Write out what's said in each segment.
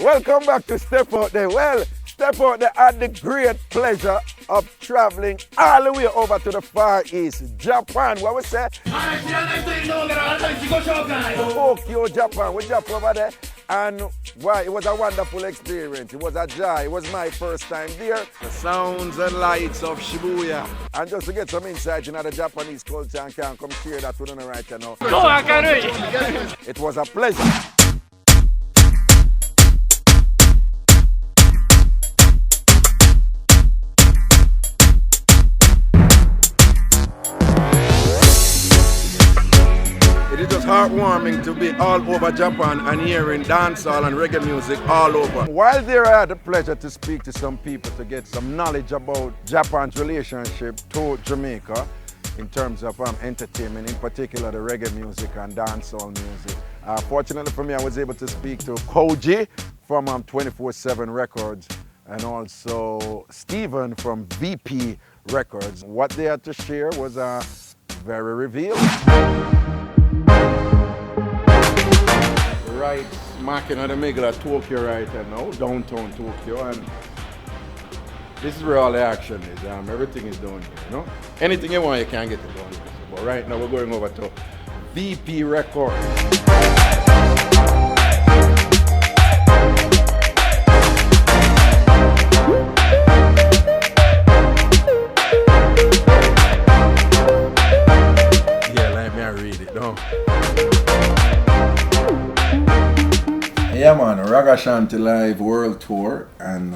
Welcome back to Step Out There. Well, Step Out There had the great pleasure of traveling all the way over to the Far East, Japan. What we say? Tokyo, Japan. We jump over there. And wow, it was a wonderful experience. It was a joy. It was my first time there. The sounds and lights of Shibuya. And just to get some insight into the Japanese culture and can come share that with you right now. It was a pleasure. It is just heartwarming to be all over Japan and hearing dancehall and reggae music all over. While there, I had the pleasure to speak to some people to get some knowledge about Japan's relationship to Jamaica in terms of entertainment, in particular the reggae music and dancehall music. Fortunately for me, I was able to speak to Koji from 24/7 Records and also Stephen from VP Records. What they had to share was very revealing. Right smack in the middle of Tokyo right now, downtown Tokyo, and this is where all the action is. Everything is down here, you know? Anything you want, you can get it down here. But right now we're going over to VP Records. Yeah, let me read it down. Yeah man, Ragashanti Live World Tour, and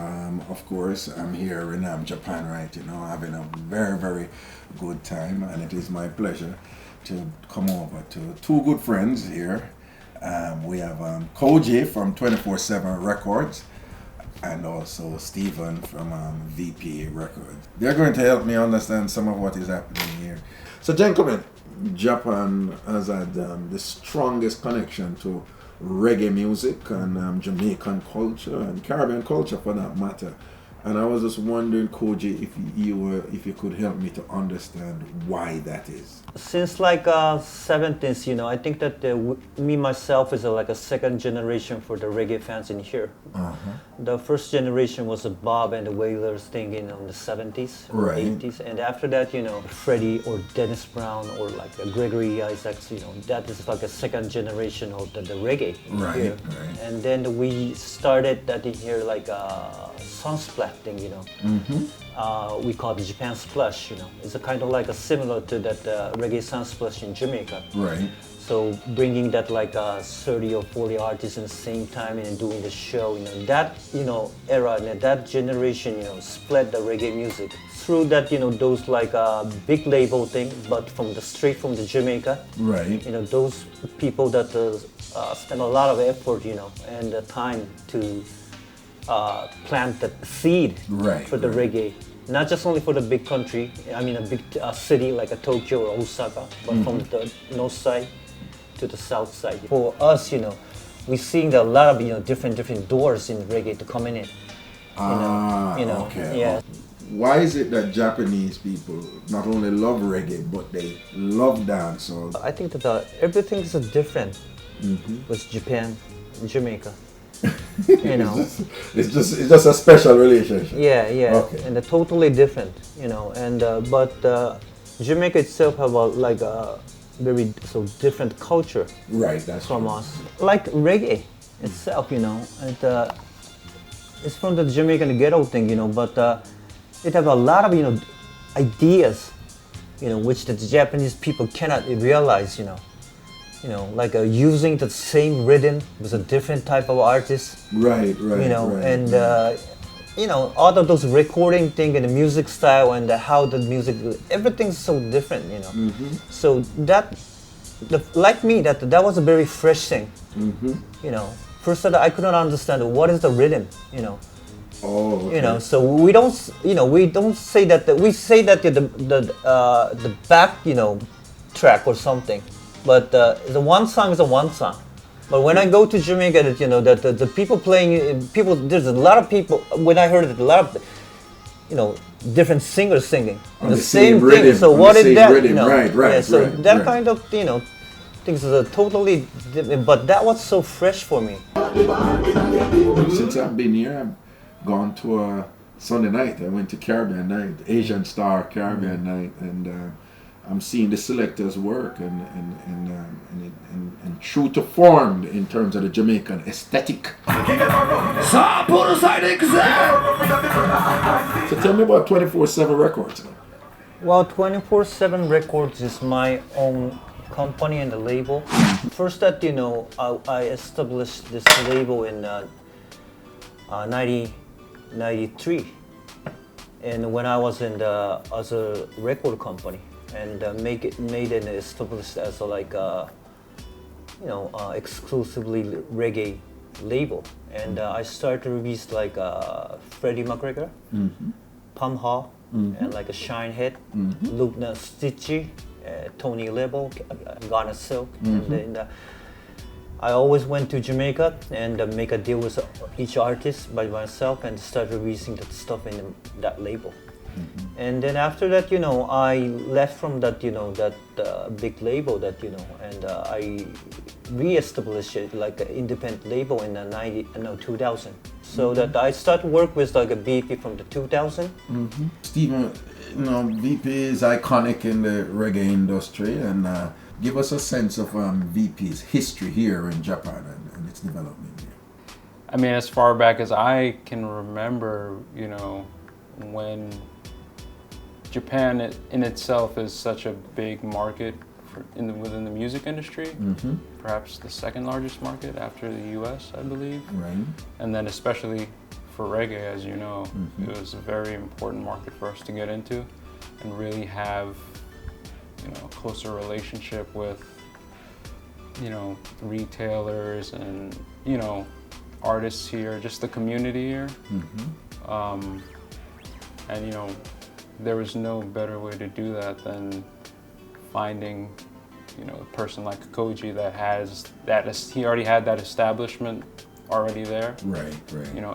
of course I'm here in Japan right now, having a very, very good time, and it is my pleasure to come over to two good friends here. We have Koji from 24/7 Records and also Stephen from VP Records. They're going to help me understand some of what is happening here. So gentlemen, Japan has had the strongest connection to reggae music and Jamaican culture and Caribbean culture for that matter. And I was just wondering, Koji, if you could help me to understand why that is. Since like 70s, you know, I think that me myself is like a second generation for the reggae fans in here. The first generation was Bob and the Wailers thing in the 70s or 80s, and after that, you know, Freddie or Dennis Brown or like Gregory Isaacs, you know, that is like a second generation of the reggae here. And then we started that in here like Sunsplat thing, you know. We call it Japan Splash, you know. It's a kind of like a similar to that reggae Sunsplash in Jamaica. So bringing that like 30 or 40 artists in the same time and doing the show, you know, that, you know, era and that generation, you know, split the reggae music through that, you know, those like big label thing, but straight from the Jamaica. You know, those people that spend a lot of effort, you know, and time to plant the seed for the reggae. Not just only for the big country, I mean a big city like a Tokyo or Osaka, but from the north side to the south side. For us, you know, we're seeing a lot of, you know, different doors in reggae to come in it. Why is it that Japanese people not only love reggae, but they love dancehall? I think that everything is different with Japan and Jamaica. You know, it's just a special relationship. And they're totally different, you know. And but Jamaica itself have like a very different culture, that's from true. us. Like reggae itself, you know, and it's from the Jamaican ghetto thing, you know. But it have a lot of, you know, ideas, you know, which the Japanese people cannot realize, you know. You know, like using the same rhythm with a different type of artist. You know, and you know, all of those recording thing and the music style and how the music, everything's so different, you know. So that, like me, that was a very fresh thing. You know, first I couldn't understand what is the rhythm, you know. You know, so we don't say that. We say that the back, you know, track or something. But the one song is a one song. But when I go to Jamaica, you know, that the people playing, there's a lot of people. When I heard it, a lot of, you know, different singers singing on the same rhythm, thing. So what is that? Rhythm. You know, kind of, you know, Things are totally different, but that was so fresh for me. Since I've been here, I've gone to a Sunday night. I went to Caribbean night, Asian Star Caribbean night, and I'm seeing the selectors work and true to form in terms of the Jamaican aesthetic. So tell me about 24/7 Records. Well, 24/7 Records is my own company and the label. First that, I established this label in 1993, and when I was in the as a record company, and made and established as a exclusively reggae label, and I started to release Freddie McGregor, Pam Ha, and like a Shinehead, Luke Stitchy, Tony Lebo, Ghana Silk, and then I always went to Jamaica and make a deal with each artist by myself and start releasing that stuff in that label. And then after that, I left from that, that big label and I re-established it like an independent label in the 2000. So that I started work with like a BP from the 2000. Stephen, VP is iconic in the reggae industry, and give us a sense of VP's history here in Japan and its development here. I mean, as far back as I can remember, when Japan in itself is such a big market within the music industry, perhaps the second largest market after the US, I believe. Right. And then especially for reggae, as you know, it was a very important market for us to get into and really have, a closer relationship with, retailers and, artists here, just the community here. And, there was no better way to do that than finding, a person like Koji that has he already had that establishment already there. Right.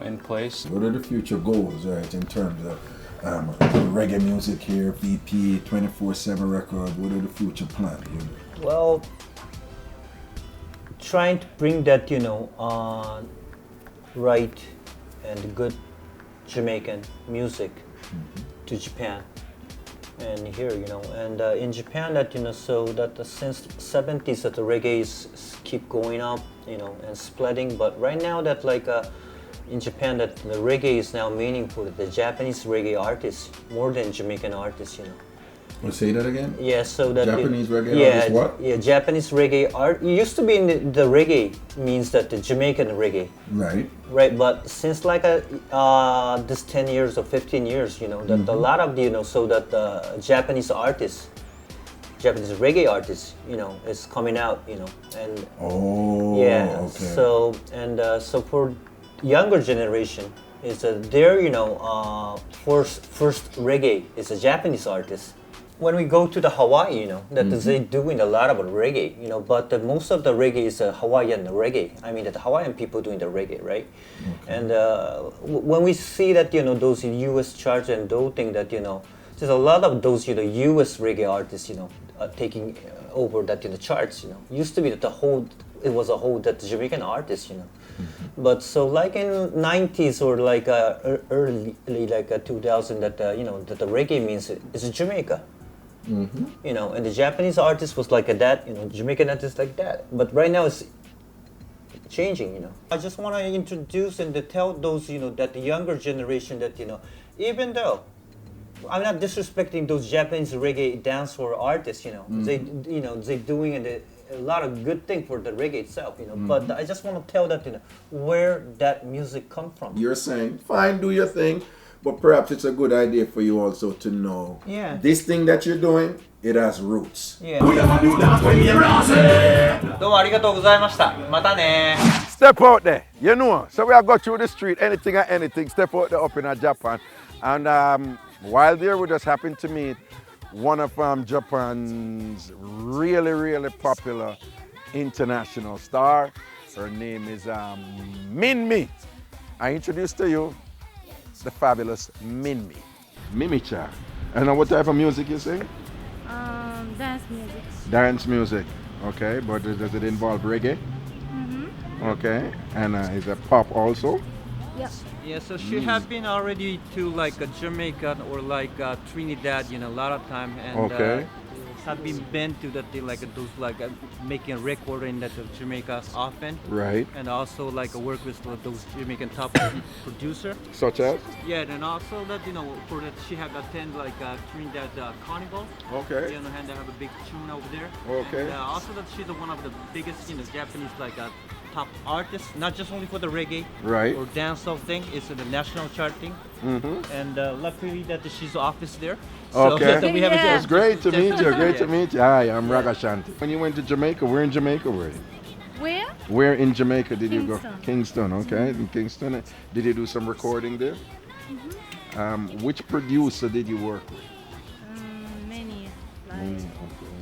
In place. What are the future goals, right, in terms of reggae music here, VP, 24/7 Record? What are the future plans? Well, trying to bring that, right and good Jamaican music to Japan and here, and in Japan that, so that since the 70s that the reggae keep going up, and spreading, but right now that in Japan that the reggae is now meaningful, the Japanese reggae artists more than Jamaican artists, Well, say that again? Yeah, so that Japanese reggae artists what? Yeah, Japanese reggae art. It used to be in the reggae means that the Jamaican reggae. Right. Right, but since this 10 years or 15 years, that a lot of the, so that the Japanese artists, Japanese reggae artists, is coming out, and yeah, okay. so and so for younger generation is their first reggae is a Japanese artist. When we go to the Hawaii, that they doing a lot of reggae, but most of the reggae is Hawaiian reggae. I mean, that the Hawaiian people doing the reggae, right? Okay. And when we see that, those U.S. charts and those things that, there's a lot of those, U.S. reggae artists, taking over that in the charts, Used to be that it was a whole that Jamaican artist, But so like in 90s or early 2000 that, that the reggae means it's Jamaica. And the Japanese artist was like that, Jamaican artist like that. But right now it's changing, I just want to introduce and to tell those, that the younger generation that, even though I'm not disrespecting those Japanese reggae dancehall artists, they doing a lot of good thing for the reggae itself, But I just want to tell that, where that music come from. You're saying, fine, do your thing. But perhaps it's a good idea for you also to know this thing that you're doing, it has roots. Yeah. どうもありがとうございました。またね。Step out there, So we have got through the street, anything and anything. Step out there up in Japan. And while there, we just happened to meet one of Japan's really, really popular international star. Her name is Minmi. I introduce to you the fabulous Minmi. Mimi-cha. And what type of music you sing? Dance music. Dance music. Okay, but does it involve reggae? Mm-hmm. Okay, and is it pop also? Yep. Yeah, so she have been already to like Jamaica or like Trinidad, you know, a lot of time, and Okay. have been to that they like those like making a record in that Jamaica often, Right. and also like work with those Jamaican top producer. Such as? Yeah, and also that you know for that she have attend like Trinidad Carnival. Okay. You know, and they have a big tune over there. Okay. And, also that she's one of the biggest, you know, Japanese like top artists, not just only for the reggae Right. or dancehall thing. It's in the national charting. Mm-hmm. And luckily that she's office there. Okay. So we have Yeah. It's great to meet you. Great to Yeah. meet you. Hi, I'm Ragashanti. When you went to Jamaica, where in Jamaica were you? Where? Where in Jamaica did you go? Kingston. Kingston, okay. In Kingston. Did you do some recording there? Mm-hmm. Which producer did you work with? Many. Like Okay.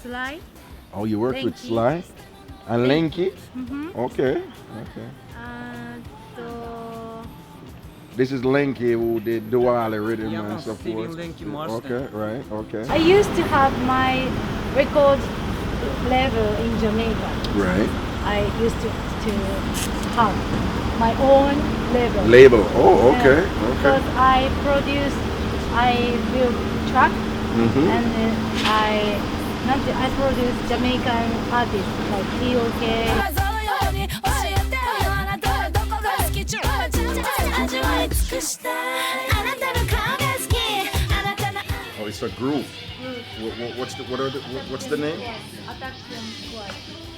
Sly. Oh, you worked with Lanky. Sly and Lanky? Mm-hmm. Okay, okay. So This is Lanky who did Duale rhythm Yeah, and so Stevie forth. Lanky Marston. Okay, right, okay. I used to have my record label in Jamaica. Right. I used to have my own label. Label. Oh, okay, Because okay. I build track Mm-hmm. and I produce Jamaican artists like T.O.K. Oh, it's a group. What's the name? Attack Them Squad.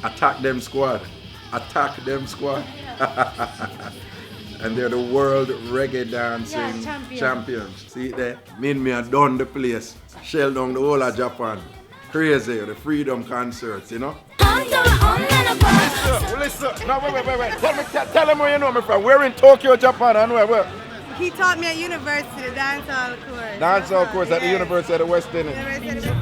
Attack Them Squad. Attack Them Squad. And they're the world reggae dancing Yeah, champions. See there? Me and me are done the place. Shell down the whole of Japan. Crazy, the freedom concerts, you know? Listen, no, wait. Tell them where you know me from. We're in Tokyo, Japan, and where? He taught me at university, the dancehall course. Dancehall course at the Yes. University of the West Indies. University of the